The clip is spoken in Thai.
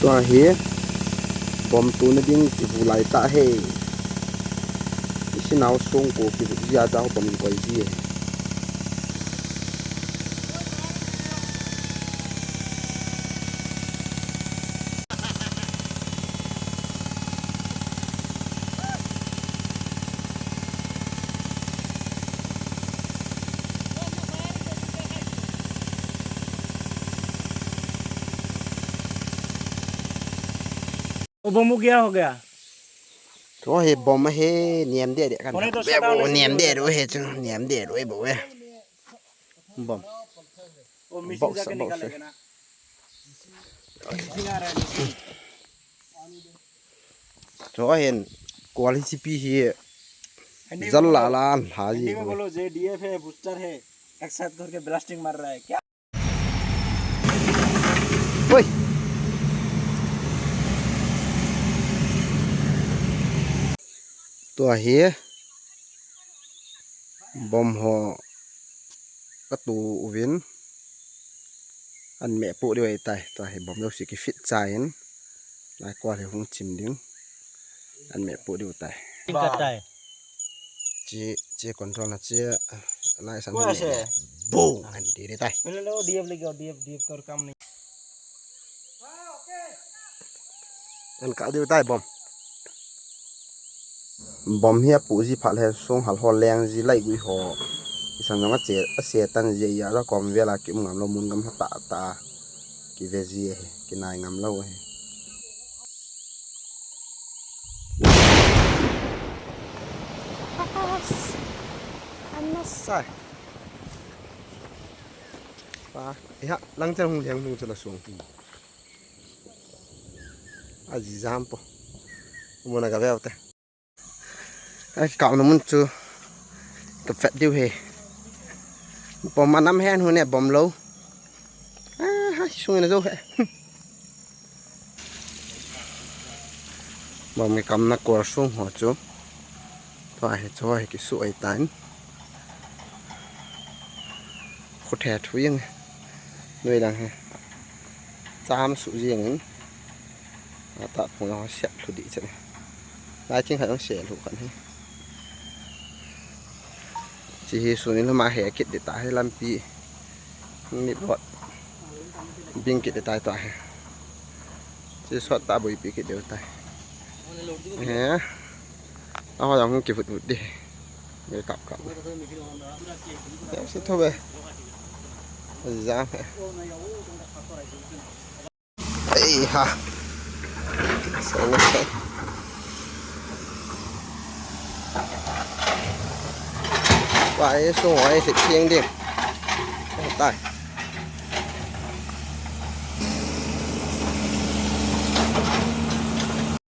ตัวเฮบอมตูนดิ้งที่ผู้ไล่ตาเฮที่นาวส่งกูที่ผู้ยาเจ้าบอมก้อยจีवो बम गया हो गया तो हे बम हे नियम देกันแบบโอ้นิยมเด้ด้วยเฮจังนิยมเด้ด้วยบ่เว้ยบอม वो मिशन जाके निकालेगा ना मिशन आ रहा है तो हे क्वालिटी पी हे जल्ला लाल हाजी हिंदी में बोलो जेडीएफ है बूस्टर है एक साथ करके ब्लास्टिंग मार रहा है क्या ओएตัวเฮบอมหอกระตูวินอันแม่ปูด้วยตายตัวเฮบอมเราสิกิฟิตใจนหลายกว่าเลยคงชิมดึงอันแม่ปูด้วยตาย करता हैเจคอนโทรลนะเจนายสันนิษฐานบูอันดีได้ตาย मैंने लो डीएफ लेके डीएफ कर काम नहीं อันกะด้วยตายบอมบอมเฮียปูสิผัดให้ส่งหัลฮอแรงสิไล่กุยหอสังกะมาเจเสียตันเจียแล้วก็เวลากิมงามเรามุนกำตาตากิเวจีกินายงามเราอันนั้นใส่ปะเฮ้ยหลังจากหงเลี้ยงหงจะละส่งอาจิจามปะมันก็แบบแต่ไอ้เก่าน้ำมันจูกับแฟดดิวเฮปอมมาน้ำแห้งหัวเนี่ยบอมโลฮะช่วยนะจูเฮบอมมีกำนักกว่าช่วงหัวจูตัวไอ้ช่วยกิสวยตันโคตรแท้ทุยยังด้วยดังฮะจามสุยยังตัดผมเราเสียบสุดดีจังได้จริงค่ะต้องเสียถูกกันให้จีส่วนนี้เรามาแห่กิดเดตายให้ลำปีนิบรถบิงกิดเดตายต่อให้จีสอดตาบุยปีกิดเดียวตายแหมเอาอย่างเก็บฝุ่นดิไม่กลับเดี๋ยวสิโทษไปจ้าเฮ้ยฮะสองคนไปส่งไว้สิเพียงเดียวตาย